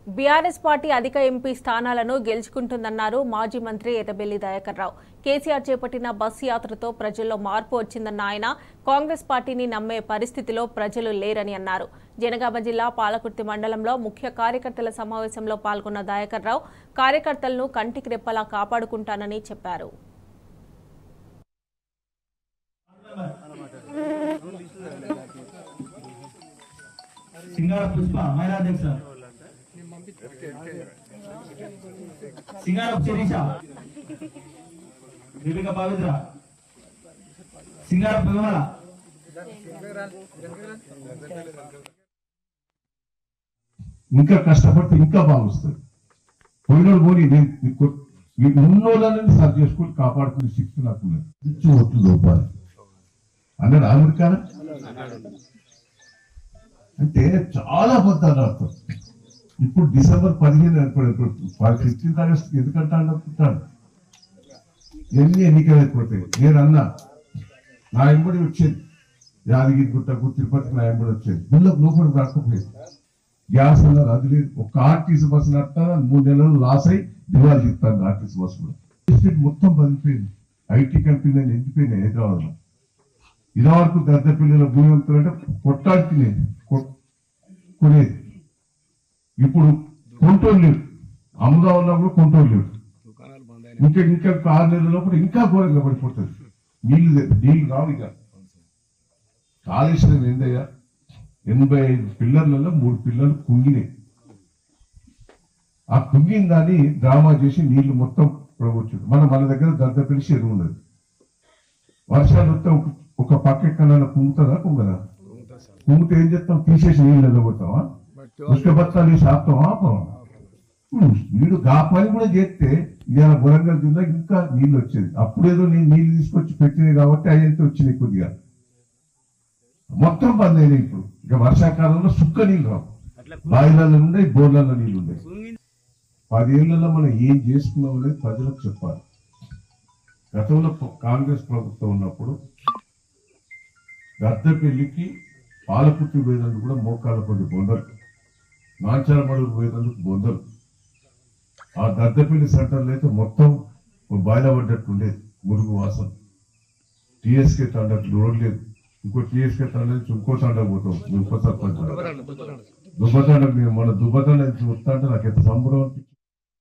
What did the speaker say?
BRS party అధిక MP స్థానాలను గెలుచుకుంటుందన్నారు మాజీ మంత్రి ఎర్రబెల్లి దయాకర్ రావు. కేసీఆర్ చేపట్టిన బస్సు యాత్రతో ప్రజల్లో మార్పు వచ్చిందన్న ఆయన కాంగ్రెస్ పార్టీని నమ్మే పరిస్థితిలో ప్రజలు లేరని అన్నారు. జనగామ జిల్లా పాలకుర్తి మండలంలో ముఖ్య కార్యకర్తల సమావేశంలో పాల్గొన్న దయాకర్ రావు కార్యకర్తలను కంటికి రెప్పలా కాపాడుకుంటానని చెప్పారు. సింగారపు శిరీష, దీపిక పవిత్ర, సింగారపు విమల, ఇంకా కష్టపడితే ఇంకా బాగుస్తుంది. పోయినోడు పోనీ ఉన్నోళ్ళని సర్వ్ చేసుకుని కాపాడుకునే శక్తి నాకు ఓట్లు లోపాలి అన్నాడు. అమెరికా అంటే చాలా అబద్ధాలు ఆడతారు. ఇప్పుడు డిసెంబర్ 15 అనుకోండి, 15 ఆగస్టు ఎందుకంటే అనుకుంటాను ఎన్ని ఎన్నికలు అయిపోతాయి. నేను అన్నా నా ఎంబడి వచ్చేది యాదగిరి గుట్టకు తిరుపతికి నా ఎంబడి వచ్చేది. గుళ్ళకు లోపల రాకపోయేది. గ్యాస్ అన్నారు, అది లేదు. ఒక ఆర్టీసీ బస్సు నట్టారా 3 నెలలు లాస్ అయి దివాళీ తీస్తాను. ఆర్టీసీ బస్సు కూడా మొత్తం బదిలిపోయింది. ఐటీ కంపెనీలు ఎండిపోయినాయి. హైదరాబాద్ లో ఇదివరకు దద్ద పిల్లల భూమి అంటే కొట్టాడుకునేది కొనేది. ఇప్పుడు కొంటోలు లేవు. అమదావల్లో కూడా కొంటోలు లేవు. ఇంకా 6 నెలల కూడా ఇంకా ఘోరంగా పడిపోతుంది. నీళ్లు రావు. ఇక కాళేశ్వరం ఏందయ్యా, 85 పిల్లర్లలో 3 పిల్లలు కుంగినాయి. ఆ కుంగిన దాన్ని డ్రామా చేసి నీళ్లు మొత్తం ప్రవచ్చుడు. మన దగ్గర దద్దపిలిసి ఎరువు ఉన్నది. వర్షాలు వస్తే ఒక పక్క ఎక్కడైనా కుంగుతుందా? కుంగదా? కుంగితే ఏం చేస్తాం? తీసేసి నీళ్ళు నిలబడతావా? పుష్కబత్తాలు వేసి ఆపుతావా? వీడు గా పని కూడా చేస్తే ఇవాళ వరంగల్ జిల్లా ఇంకా నీళ్ళు వచ్చేది. అప్పుడేదో నేను నీళ్లు తీసుకొచ్చి పెట్టింది కాబట్టి అయ్యంతే వచ్చినాయి. కొద్దిగా మొత్తం బంద్ అయినాయి. ఇప్పుడు ఇక వర్షాకాలంలో సుక్క నీళ్ళు రావు. బాయిలలో ఉండే, బోర్లలో నీళ్ళు ఉండే. 10 ఏళ్లలో మనం ఏం చేసుకున్నాం అనేది ప్రజలకు చెప్పాలి. గతంలో కాంగ్రెస్ ప్రభుత్వం ఉన్నప్పుడు గద్దెపల్లికి పాలకుర్తి వేదంలో కూడా మోకాళ్ళ పడి బొందలు, నాంచారమడుగు వేదందుకు బొందలు. ఆ దద్దపల్లి సెంటర్లో అయితే మొత్తం బయలుపడ్డట్టు ఉండేది. మురుగు వాసన. టీఎస్కే తండకు రోడ్ లేదు. ఇంకో టీఎస్కే తండ నుంచి ఇంకో తండకు పోతాం. ఉప సర్పంచ్ దుబ్బతండకు మన దుబ్బతండ చూస్తా అంటే నాకు ఎంత సంబరం అనిపించింది.